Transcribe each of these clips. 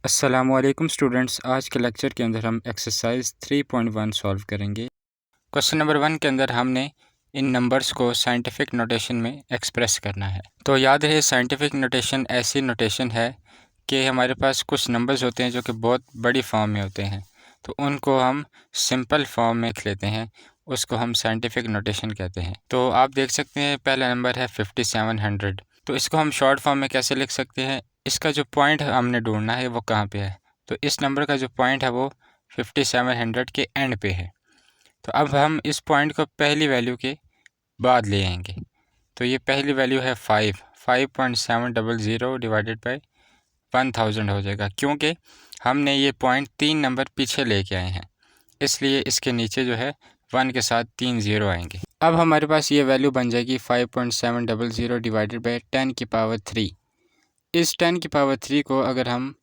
अस्सलामुअलैकुम स्टूडेंट्स, आज के लेक्चर के अंदर हम एक्सरसाइज 3.1 सॉल्व करेंगे। क्वेश्चन नंबर 1 के अंदर हमने इन नंबर्स को साइंटिफिक नोटेशन में एक्सप्रेस करना है। तो याद रहे, साइंटिफिक नोटेशन ऐसी नोटेशन है कि हमारे पास कुछ नंबर्स होते हैं जो कि बहुत बड़ी फॉर्म में होते हैं, तो उनको हम सिंपल फॉर्म में लिख लेते हैं, उसको हम साइंटिफिक नोटेशन कहते हैं। तो आप देख सकते हैं पहला नंबर है 5700। तो इसको हम शॉर्ट फॉर्म में कैसे लिख सकते हैं? इसका जो पॉइंट हमने ढूंढना है वो कहाँ पे है, तो इस नंबर का जो पॉइंट है वो 5700 के एंड पे है। तो अब हम इस पॉइंट को पहली वैल्यू के बाद ले आएंगे। तो ये पहली वैल्यू है 5.700 डिवाइडेड बाई 1000 हो जाएगा, क्योंकि हमने ये पॉइंट 3 नंबर पीछे लेके आए हैं, इसलिए इसके नीचे जो है 1 के साथ 3 ज़ीरो आएंगे। अब हमारे पास ये वैल्यू बन जाएगी 5.700 डिवाइडेड बाई 10 की पावर 3। इस 10 की पावर 3 को अगर हम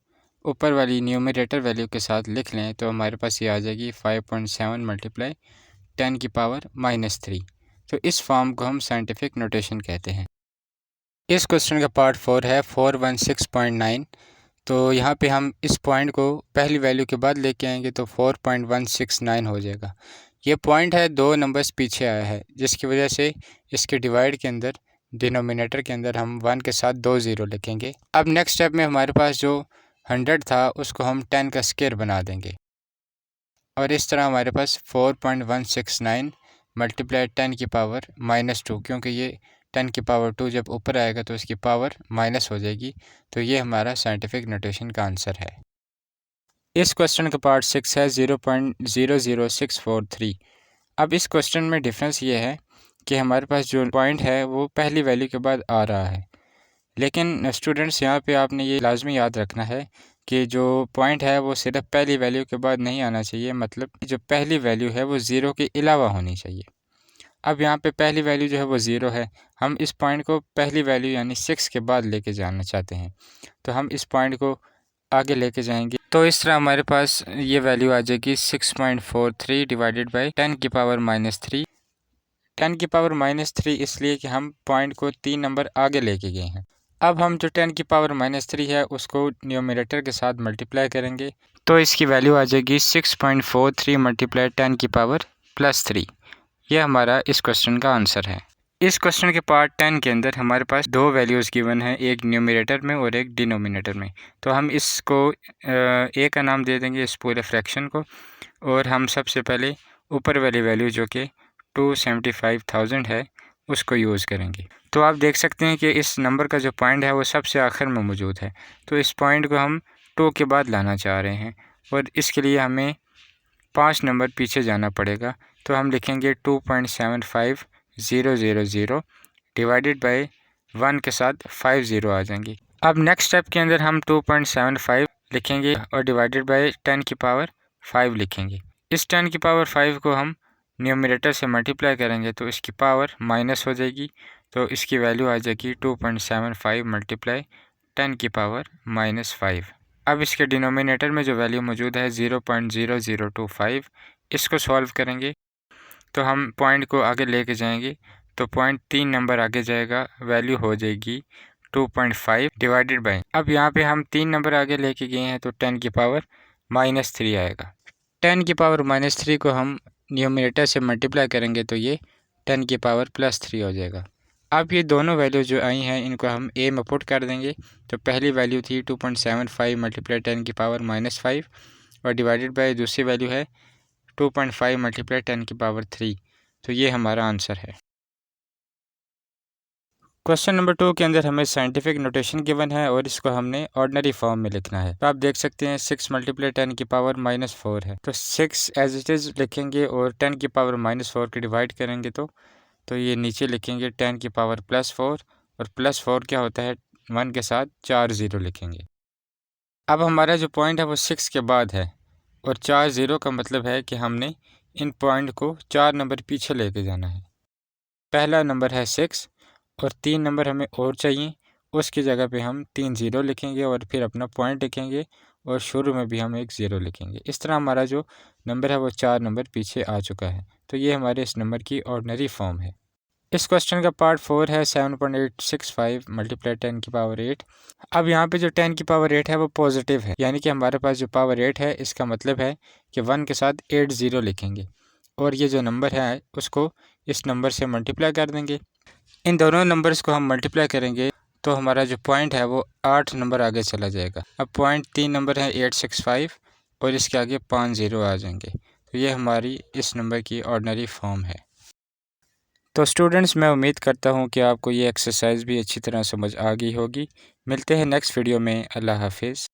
ऊपर वाली न्यूमरेटर वैल्यू के साथ लिख लें तो हमारे पास ये आ जाएगी 5.7 मल्टीप्लाई 10 की पावर -3। तो इस फॉर्म को हम साइंटिफिक नोटेशन कहते हैं। इस क्वेश्चन का पार्ट 4 है 416.9। तो यहाँ पे हम इस पॉइंट को पहली वैल्यू के बाद लेके आएंगे तो 4.169 हो जाएगा। ये पॉइंट है 2 नंबर्स पीछे आया है, जिसकी वजह से इसके डिवाइड के अंदर डिनोमिनेटर के अंदर हम 1 के साथ 2 ज़ीरो लिखेंगे। अब नेक्स्ट स्टेप में हमारे पास जो 100 था उसको हम 10 का स्क्वायर बना देंगे, और इस तरह हमारे पास 4.169 मल्टीप्लाई 10 की पावर -2, क्योंकि ये 10 की पावर 2 जब ऊपर आएगा तो इसकी पावर माइनस हो जाएगी। तो ये हमारा साइंटिफिक नोटेशन का आंसर है। इस क्वेश्चन का पार्ट 6 है 0.00643। अब इस क्वेश्चन में डिफरेंस ये है कि हमारे पास जो पॉइंट है वो पहली वैल्यू के बाद आ रहा है, लेकिन स्टूडेंट्स यहाँ पे आपने ये लाजमी याद रखना है कि जो पॉइंट है वो सिर्फ पहली वैल्यू के बाद नहीं आना चाहिए, मतलब जो पहली वैल्यू है वो ज़ीरो के अलावा होनी चाहिए। अब यहाँ पे पहली वैल्यू जो है वो ज़ीरो है, हम इस पॉइंट को पहली वैल्यू यानी 6 के बाद लेके जाना चाहते हैं, तो हम इस पॉइंट को आगे लेके जाएंगे। तो इस तरह हमारे पास ये वैल्यू आ जाएगी 6.43 डिवाइडेड बाई 10 की पावर -3। 10 की पावर -3 इसलिए कि हम पॉइंट को 3 नंबर आगे लेके गए हैं। अब हम जो 10 की पावर -3 है उसको न्यूमरेटर के साथ मल्टीप्लाई करेंगे, तो इसकी वैल्यू आ जाएगी 6.43 मल्टीप्लाई 10 की पावर +3। यह हमारा इस क्वेश्चन का आंसर है। इस क्वेश्चन के पार्ट 10 के अंदर हमारे पास दो वैल्यूज़ गिवन है, एक न्यूमरेटर में और एक डिनोमिनेटर में। तो हम इसको ए का नाम दे देंगे इस पूरे फ्रैक्शन को, और हम सबसे पहले ऊपर वाली वैल्यू जो कि 275,000 है उसको यूज़ करेंगे। तो आप देख सकते हैं कि इस नंबर का जो पॉइंट है वो सबसे आखिर में मौजूद है, तो इस पॉइंट को हम 2 के बाद लाना चाह रहे हैं, और इसके लिए हमें 5 नंबर पीछे जाना पड़ेगा। तो हम लिखेंगे 2.75000 डिवाइडेड बाई 1 के साथ 5 ज़ीरो आ जाएंगे। अब नेक्स्ट स्टेप के अंदर हम 2.75 लिखेंगे और डिवाइडेड बाई 10 की पावर 5 लिखेंगे। इस 10 की पावर 5 को हम न्यूमरेटर से मल्टीप्लाई करेंगे तो इसकी पावर माइनस हो जाएगी, तो इसकी वैल्यू आ जाएगी 2.75 मल्टीप्लाई 10 की पावर -5। अब इसके डिनोमिनेटर में जो वैल्यू मौजूद है 0.0025, इसको सॉल्व करेंगे तो हम पॉइंट को आगे लेके जाएंगे, तो पॉइंट 3 नंबर आगे जाएगा, वैल्यू हो जाएगी 2.5 डिवाइडेड बाई, अब यहाँ पे हम 3 नंबर आगे लेके गए हैं तो 10 की पावर -3 आएगा। 10 की पावर -3 को हम न्यूमरेटर से मल्टीप्लाई करेंगे तो ये 10 की पावर +3 हो जाएगा। अब ये दोनों वैल्यू जो आई हैं इनको हम ए में पुट कर देंगे, तो पहली वैल्यू थी 2.75 मल्टीप्लाई 10 की पावर -5 और डिवाइडेड बाय दूसरी वैल्यू है 2.5 मल्टीप्लाई 10 की पावर 3। तो ये हमारा आंसर है। क्वेश्चन नंबर 2 के अंदर हमें साइंटिफिक नोटेशन गिवन है और इसको हमने ऑर्डिनरी फॉर्म में लिखना है। तो आप देख सकते हैं 6 मल्टीप्लाई 10 की पावर -4 है, तो 6 एज इट इज़ लिखेंगे और 10 की पावर -4 के डिवाइड करेंगे तो ये नीचे लिखेंगे 10 की पावर +4, और +4 क्या होता है 1 के साथ 4 ज़ीरो लिखेंगे। अब हमारा जो पॉइंट है वो 6 के बाद है, और 4 ज़ीरो का मतलब है कि हमने इन पॉइंट को 4 नंबर पीछे लेके जाना है। पहला नंबर है 6 और 3 नंबर हमें और चाहिए, उसकी जगह पे हम 3 ज़ीरो लिखेंगे और फिर अपना पॉइंट लिखेंगे और शुरू में भी हम एक ज़ीरो लिखेंगे। इस तरह हमारा जो नंबर है वो 4 नंबर पीछे आ चुका है। तो ये हमारे इस नंबर की ऑर्डिनरी फॉर्म है। इस क्वेश्चन का पार्ट 4 है 7.865 मल्टीप्लाई 10 की पावर 8। अब यहाँ पे जो 10 की पावर 8 है वो पॉजिटिव है, यानी कि हमारे पास जो पावर 8 है इसका मतलब है कि 1 के साथ 8 ज़ीरो लिखेंगे और ये जो नंबर है उसको इस नंबर से मल्टीप्लाई कर देंगे। इन दोनों नंबर्स को हम मल्टीप्लाई करेंगे तो हमारा जो पॉइंट है वो 8 नंबर आगे चला जाएगा। अब पॉइंट 3 नंबर है 865 और इसके आगे 5 ज़ीरो आ जाएंगे, तो ये हमारी इस नंबर की ऑर्डिनरी फॉर्म है। तो स्टूडेंट्स, मैं उम्मीद करता हूँ कि आपको ये एक्सरसाइज भी अच्छी तरह समझ आ गई होगी। मिलते हैं नेक्स्ट वीडियो में। अल्लाह हाफिज़।